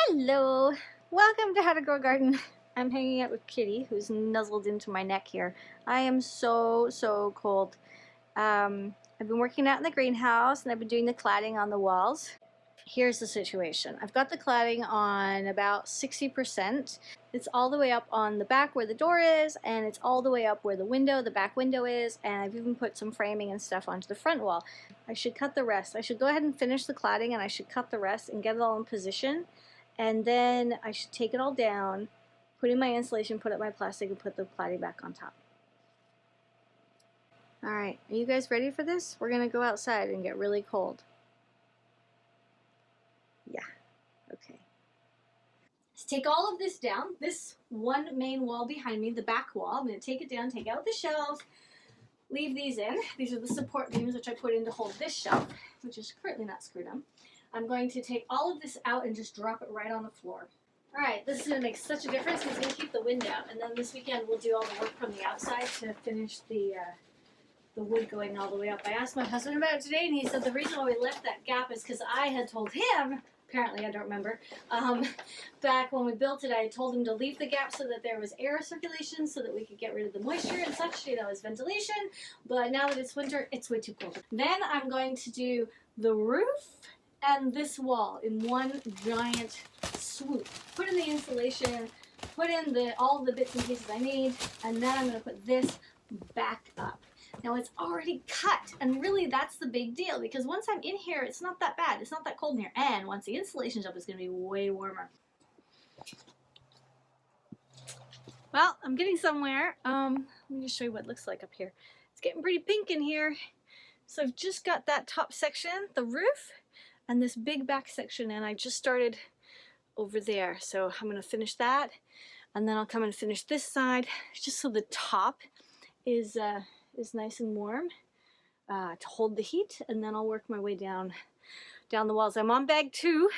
Hello! Welcome to How to Grow a Garden. I'm hanging out with Kitty, who's nuzzled into my neck here. I am so cold. I've been working out in the greenhouse and I've been doing the cladding on the walls. Here's the situation. I've got the cladding on about 60%. It's all the way up on the back where the door is, and it's all the way up where the back window is, and I've even put some framing and stuff onto the front wall. I should cut the rest. I should go ahead and finish the cladding, and I should cut the rest and get it all in position. And then I should take it all down, put in my insulation, put up my plastic, and put the cladding back on top. Alright, are you guys ready for this? We're going to go outside and get really cold. Yeah, okay. Let's take all of this down. This one main wall behind me, the back wall, I'm going to take it down, take out the shelves, leave these in. These are the support beams which I put in to hold this shelf, which is currently not screwed on. I'm going to take all of this out and just drop it right on the floor. Alright, this is going to make such a difference. It's going to keep the wind out. And then this weekend we'll do all the work from the outside to finish the wood going all the way up. I asked my husband about it today, and he said the reason why we left that gap is because I had told him, apparently I don't remember, back when we built it, I told him to leave the gap so that there was air circulation so that we could get rid of the moisture and such, you know, as ventilation. But now that it's winter, it's way too cold. Then I'm going to do the roof and this wall in one giant swoop. Put in the insulation, put in all the bits and pieces I need, and then I'm going to put this back up. Now it's already cut, and really that's the big deal, because once I'm in here, it's not that bad. It's not that cold in here, and once the insulation's up, it's going to be way warmer. Well, I'm getting somewhere. Let me just show you what it looks like up here. It's getting pretty pink in here. So I've just got that top section, the roof, and this big back section, and I just started over there. So I'm going to finish that, and then I'll come and finish this side, just so the top is nice and warm to hold the heat, and then I'll work my way down the walls. I'm on bag 2.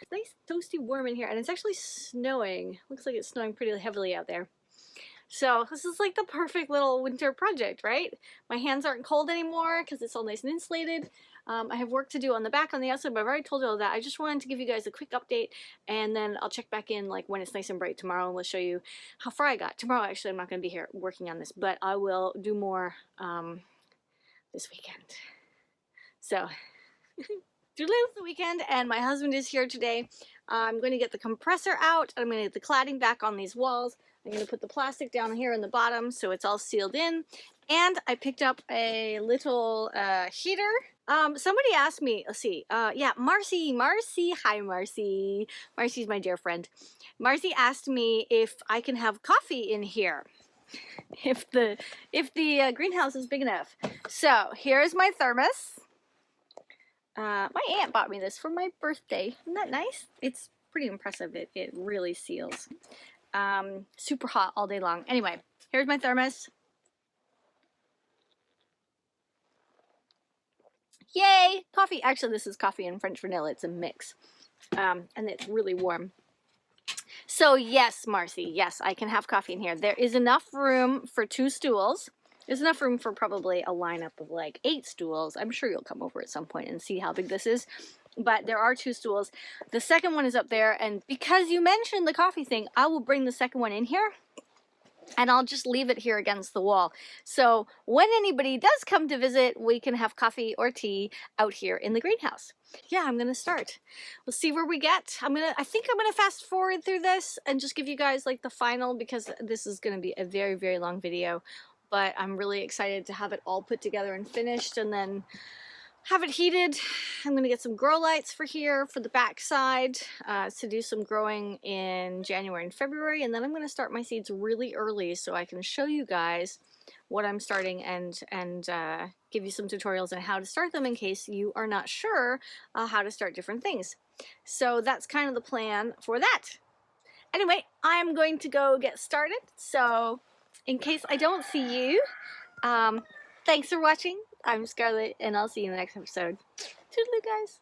It's nice, toasty, warm in here, and it's actually snowing. Looks like it's snowing pretty heavily out there. So this is like the perfect little winter project, right? My hands aren't cold anymore because it's all nice and insulated. I have work to do on the back, on the outside, but I've already told you all that. I just wanted to give you guys a quick update, and then I'll check back in like when it's nice and bright tomorrow, and we'll show you how far I got. Tomorrow, actually, I'm not going to be here working on this, but I will do more this weekend. So, toodaloo the weekend, and my husband is here today. I'm going to get the compressor out, and I'm going to get the cladding back on these walls. I'm going to put the plastic down here in the bottom so it's all sealed in. And I picked up a little heater. Somebody asked me, let's see, yeah, Marcy, hi Marcy. Marcy's my dear friend. Marcy asked me if I can have coffee in here, if the greenhouse is big enough. So here's my thermos. My aunt bought me this for my birthday. Isn't that nice? It's pretty impressive. It really seals. Super hot all day long. Anyway, here's my thermos. Yay! Coffee. Actually, this is coffee and French vanilla. It's a mix. And it's really warm. So yes, Marcy, yes, I can have coffee in here. There is enough room for 2 stools. There's enough room for probably a lineup of like 8 stools. I'm sure you'll come over at some point and see how big this is. But there are 2 stools. The second one is up there, and because you mentioned the coffee thing, I will bring the second one in here, and I'll just leave it here against the wall. So when anybody does come to visit, we can have coffee or tea out here in the greenhouse. Yeah, I'm gonna start. We'll see where we get. I think I'm gonna fast forward through this and just give you guys like the final, because this is gonna be a very long video. But I'm really excited to have it all put together and finished, and then have it heated. I'm going to get some grow lights for here for the back side to do some growing in January and February, and then I'm going to start my seeds really early so I can show you guys what I'm starting and give you some tutorials on how to start them in case you are not sure how to start different things. So that's kind of the plan for that. Anyway, I'm going to go get started, so in case I don't see you, thanks for watching. I'm Scarlett, and I'll see you in the next episode. Toodaloo, guys.